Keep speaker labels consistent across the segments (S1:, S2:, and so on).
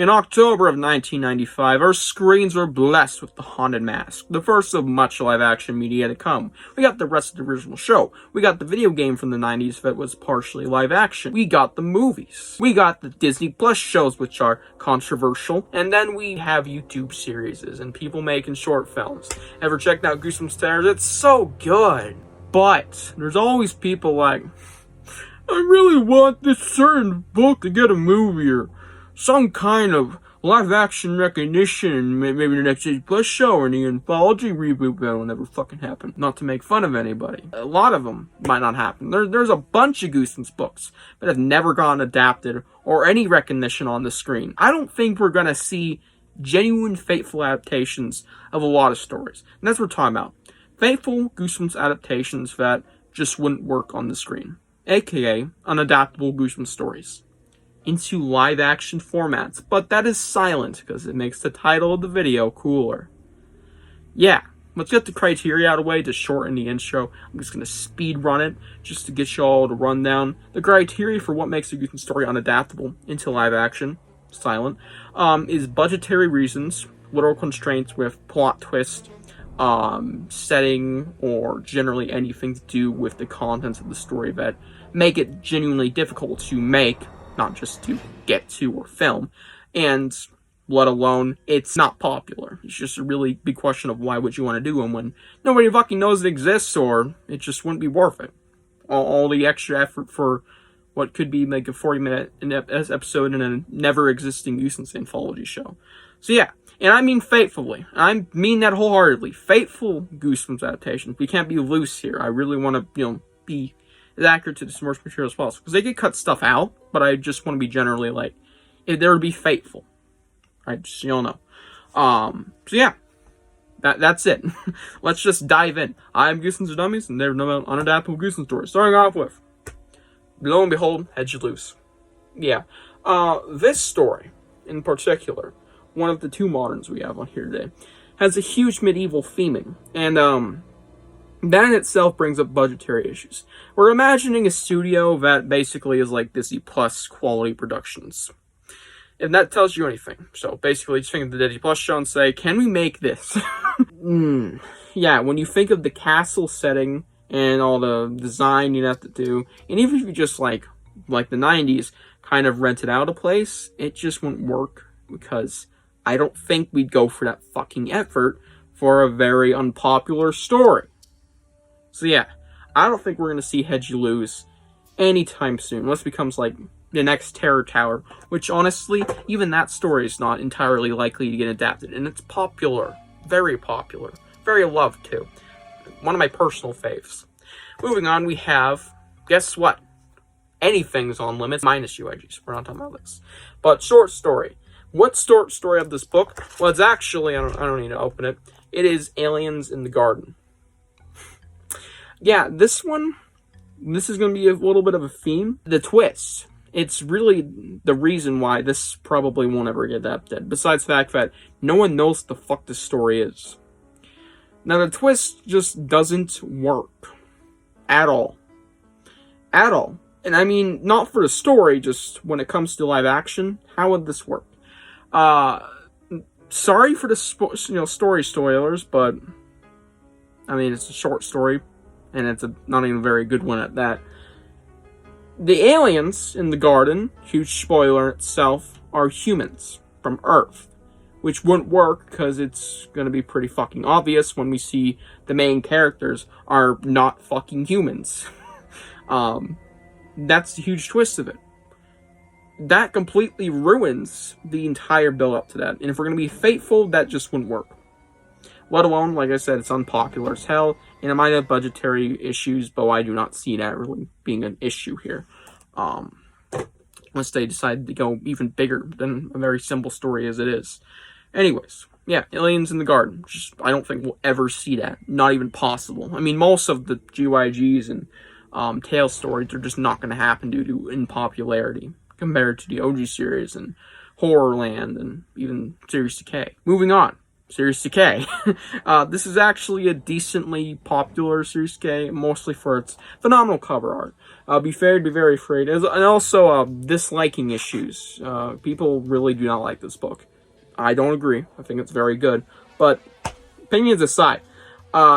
S1: In October of 1995, our screens were blessed with The Haunted Mask, the first of much live-action media to come. We got the rest of the original show. We got the video game from the 90s that was partially live-action. We got the movies. We got the Disney Plus shows, which are controversial. And then we have YouTube series and people making short films. Ever checked out Goosebumps? It's so good. But there's always people like, I really want this certain book to get a movie or some kind of live-action recognition, maybe the next Disney Plus show or the anthology reboot. That'll never fucking happen. Not to make fun of anybody. A lot of them might not happen. There's a bunch of Goosebumps books that have never gotten adapted or any recognition on the screen. I don't think we're gonna see genuine, faithful adaptations of a lot of stories. And that's what we're talking about. Faithful Goosebumps adaptations that just wouldn't work on the screen. AKA unadaptable Goosebumps stories into live-action formats, but that is silent because it makes the title of the video cooler. Yeah, let's get the criteria out of the way to shorten the intro. I'm just going to speed run it just to get you all to run down. The criteria for what makes a Goosebumps story unadaptable into live-action, silent, is budgetary reasons, literal constraints with plot twist, setting, or generally anything to do with the contents of the story that make it genuinely difficult to make, not just to get to or film, and let alone it's not popular. It's just a really big question of why would you want to do them when nobody fucking knows it exists, or it just wouldn't be worth it. All the extra effort for what could be like a 40-minute episode in a never-existing Goosebumps anthology show. So yeah, and I mean faithfully. I mean that wholeheartedly. Faithful Goosebumps adaptations. We can't be loose here. I really want to, be as accurate to the source material as possible. Because they could cut stuff out, but I just want to be generally like, if there would be faithful. Right, just so y'all know. So yeah. That's it. Let's just dive in. I'm Goosebumps for Dummies, and they're no unadaptable Goosebumps stories. Starting off with, lo and behold, Hedge Loose. Yeah. This story, in particular, one of the two moderns we have on here today, has a huge medieval theming, and that in itself brings up budgetary issues. We're imagining a studio that basically is like Disney Plus quality productions. And that tells you anything. So basically, just think of the Disney Plus show and say, can we make this? Yeah, when you think of the castle setting and all the design you'd have to do, and even if you just like the 90s, kind of rented out a place, it just wouldn't work, because I don't think we'd go for that fucking effort for a very unpopular story. So yeah, I don't think we're going to see Hedge Loose anytime soon, unless it becomes like the next Terror Tower, which honestly, even that story is not entirely likely to get adapted, and it's popular, very loved too. One of my personal faves. Moving on, we have, guess what? Anything's on limits, minus UIGs. We're not talking about this. But short story. What short story of this book? Well, it's actually, I don't need to open it. It is Aliens in the Garden. Yeah, this is going to be a little bit of a theme. The twist. It's really the reason why this probably won't ever get adapted, besides the fact that no one knows what the fuck this story is. Now, the twist just doesn't work. At all. At all. And I mean, not for the story, just when it comes to live action, how would this work? Sorry for the story spoilers, but I mean, it's a short story, and it's not even a very good one at that. The aliens in the garden, huge spoiler itself, are humans from Earth, which wouldn't work because it's going to be pretty fucking obvious when we see the main characters are not fucking humans. That's the huge twist of it. That completely ruins the entire build-up to that. And if we're going to be faithful, that just wouldn't work. Let alone, like I said, it's unpopular as hell, and it might have budgetary issues, but I do not see that really being an issue here. Unless they decide to go even bigger than a very simple story as it is. Anyways, yeah, Aliens in the Garden. Just, I don't think we'll ever see that. Not even possible. I mean, most of the GYGs and Tale stories are just not going to happen due to unpopularity compared to the OG series and Horrorland and even Series Decay. Moving on. Series Decay. This is actually a decently popular Series Decay, mostly for its phenomenal cover art. Be fair to be very afraid. And also, disliking issues. People really do not like this book. I don't agree. I think it's very good. But, opinions aside,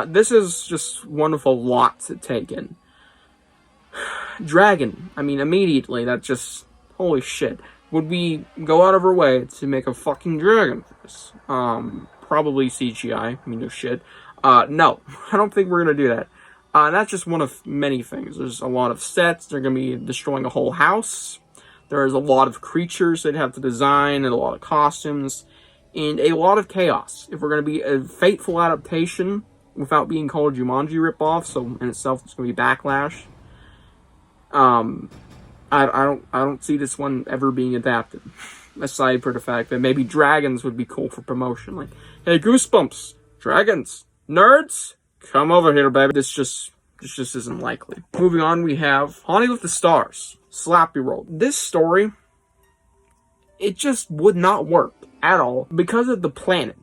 S1: this is just one of a lot to take in. Dragon. I mean, immediately, that just... Holy shit. Would we go out of our way to make a fucking dragon for this? Probably CGI. I mean, no shit. No. I don't think we're gonna do that. That's just one of many things. There's a lot of sets. They're gonna be destroying a whole house. There's a lot of creatures they'd have to design, and a lot of costumes, and a lot of chaos. If we're gonna be a fateful adaptation without being called Jumanji ripoff, so in itself it's gonna be backlash. I don't see this one ever being adapted. Aside for the fact that maybe dragons would be cool for promotion. Like, hey, Goosebumps, dragons, nerds, come over here, baby. This just isn't likely. Moving on, we have Haunting with the Stars, Slappy Roll. This story, it just would not work at all because of the planet.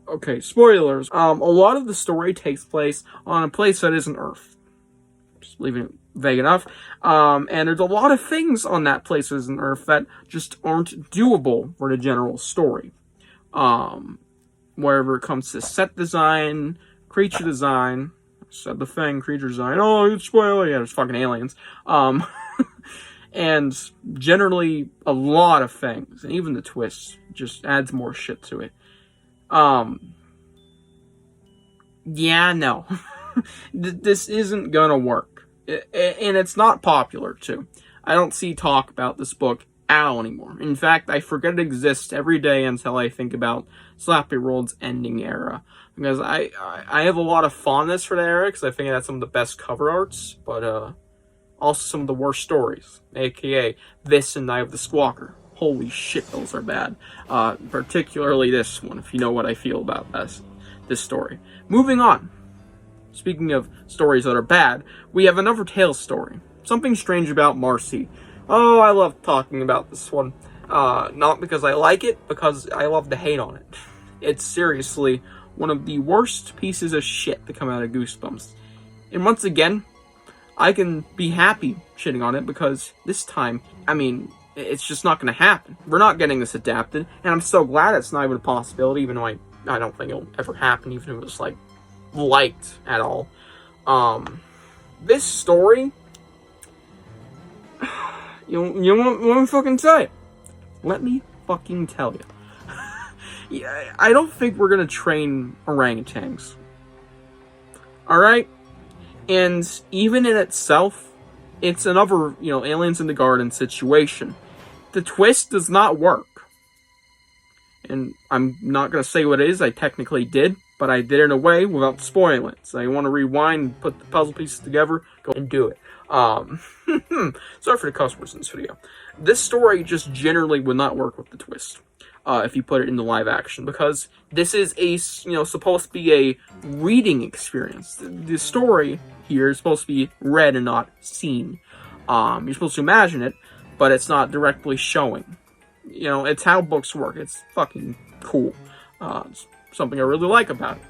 S1: Okay, spoilers. A lot of the story takes place on a place that isn't Earth. Just leaving it vague enough. And there's a lot of things on that place that isn't Earth that just aren't doable for the general story. Wherever it comes to set design, creature design, said the thing, creature design, oh, it's spoiler, yeah, there's fucking aliens. And generally a lot of things, and even the twists just adds more shit to it. Yeah, no. This isn't gonna work. And it's not popular, too. I don't see talk about this book at all anymore. In fact, I forget it exists every day until I think about Slappy Roll's ending era. Because I have a lot of fondness for the era, because I think it had some of the best cover arts, but also some of the worst stories. A.k.a. this and Night of the Squawker. Holy shit, those are bad. Particularly this one, if you know what I feel about this story. Moving on. Speaking of stories that are bad, we have another Tales story. Something Strange About Marcy. Oh, I love talking about this one. Not because I like it, because I love to hate on it. It's seriously one of the worst pieces of shit to come out of Goosebumps. And once again, I can be happy shitting on it because this time, I mean, it's just not going to happen. We're not getting this adapted, and I'm so glad it's not even a possibility, even though I don't think it'll ever happen, even if it was, like, liked at all. This story, you want me fucking tell you? Let me fucking tell you. Yeah, I don't think we're gonna train orangutans. Alright? And even in itself, it's another, aliens in the garden situation. The twist does not work. And I'm not gonna say what it is, I technically did. But I did it in a way without spoiling it. So you want to rewind and put the puzzle pieces together, go and do it. Sorry for the cuss words in this video. This story just generally would not work with the twist. If you put it into live action. Because this is supposed to be a reading experience. The story here is supposed to be read and not seen. You're supposed to imagine it, but it's not directly showing. It's how books work. It's fucking cool. It's something I really like about it.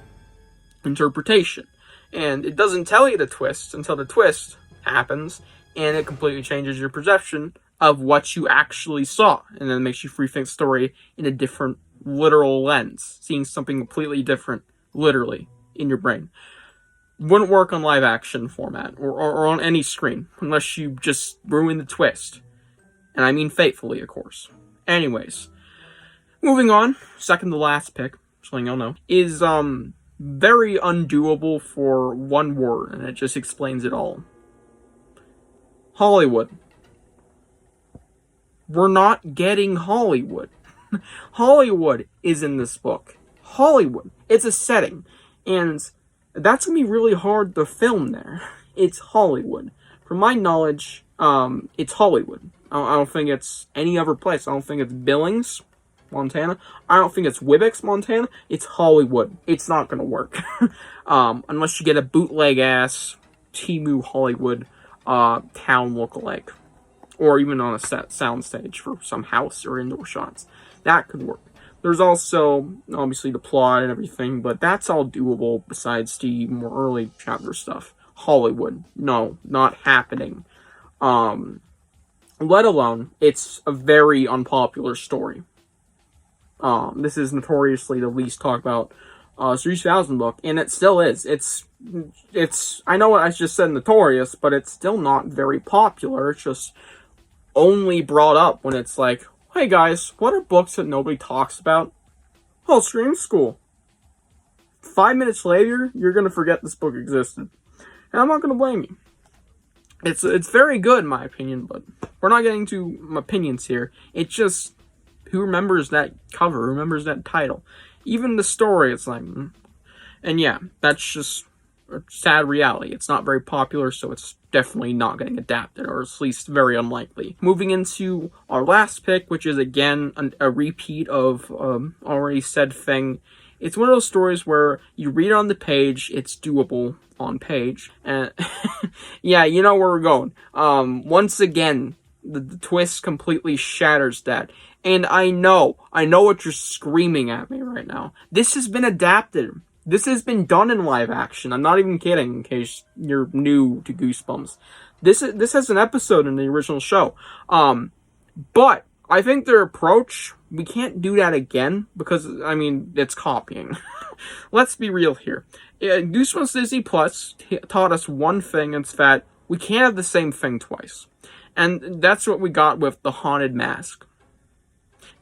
S1: Interpretation. And it doesn't tell you the twist until the twist happens, and it completely changes your perception of what you actually saw, and then makes you rethink the story in a different literal lens, seeing something completely different, literally, in your brain. Wouldn't work on live action format, or on any screen, unless you just ruin the twist. And I mean faithfully, of course. Anyways, moving on, second to last pick, so y'all know, is very undoable for one word, and it just explains it all. Hollywood. We're not getting Hollywood. Hollywood is in this book. Hollywood. It's a setting, and that's gonna be really hard to film there. It's Hollywood. From my knowledge, it's Hollywood. I don't think it's any other place. I don't think it's Billings, Montana. I don't think it's Wibix, Montana. It's Hollywood. It's not gonna work. Unless you get a bootleg-ass Temu Hollywood town lookalike. Or even on a soundstage for some house or indoor shots. That could work. There's also, obviously, the plot and everything, but that's all doable besides the more early chapter stuff. Hollywood. No, not happening. Let alone, it's a very unpopular story. This is notoriously the least talked about 3000 book, and it still is. It's, I know what I just said notorious, but it's still not very popular. It's just only brought up when it's like, hey guys, what are books that nobody talks about? Oh, Scream School. 5 minutes later, you're gonna forget this book existed. And I'm not gonna blame you. It's very good in my opinion, but we're not getting to opinions here. It's just, who remembers that cover? Who remembers that title? Even the story, it's like, and yeah, that's just a sad reality. It's not very popular, so it's definitely not getting adapted, or at least very unlikely. Moving into our last pick, which is again a repeat of already said thing. It's one of those stories where you read it on the page, it's doable on page, and yeah, you know where we're going. Once again, the twist completely shatters that. And I know what you're screaming at me right now. This has been adapted. This has been done in live action. I'm not even kidding, in case you're new to Goosebumps. This has an episode in the original show. But I think their approach, we can't do that again, because, I mean, it's copying. Let's be real here. Goosebumps Disney Plus taught us one thing, it's that we can't have the same thing twice. And that's what we got with The Haunted Mask.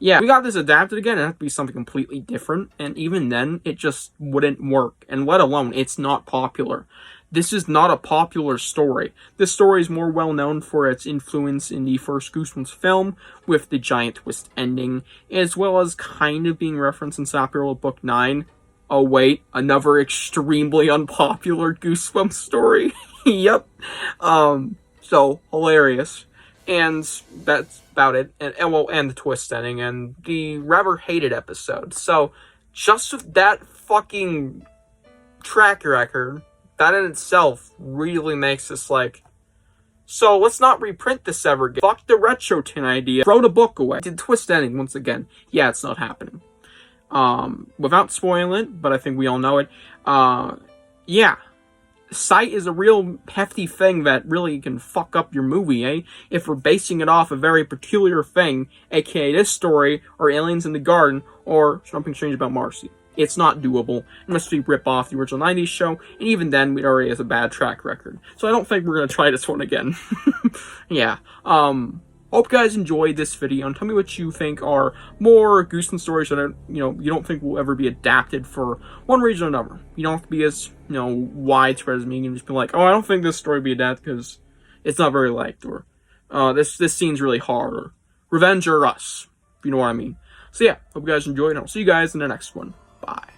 S1: Yeah, we got this adapted again, it had to be something completely different, and even then, it just wouldn't work. And let alone, it's not popular. This is not a popular story. This story is more well known for its influence in the first Goosebumps film, with the giant twist ending, as well as kind of being referenced in Slappy Roll Book 9. Oh wait, another extremely unpopular Goosebumps story. Yep. So, hilarious. And that's about it. And the twist ending, and the rather hated episode. So, just with that fucking track record, that in itself really makes us like, so let's not reprint this ever again. Fuck the retro tin idea. Throw the book away. The twist ending, once again. Yeah, it's not happening. Without spoiling it, but I think we all know it. Yeah. Sight is a real hefty thing that really can fuck up your movie, eh? If we're basing it off a very peculiar thing, aka this story, or Aliens in the Garden, or Something Strange About Marcy. It's not doable. It must be rip off the original 90s show, and even then, it already has a bad track record. So I don't think we're gonna try this one again. Yeah. Hope you guys enjoyed this video, and tell me what you think are more Goosebumps stories that are, you don't think will ever be adapted for one reason or another. You don't have to be as, widespread as me. You can just be like, oh, I don't think this story will be adapted because it's not very liked, or this scene's really hard, or Revenge or Us, if you know what I mean. So yeah, hope you guys enjoyed, and I'll see you guys in the next one. Bye.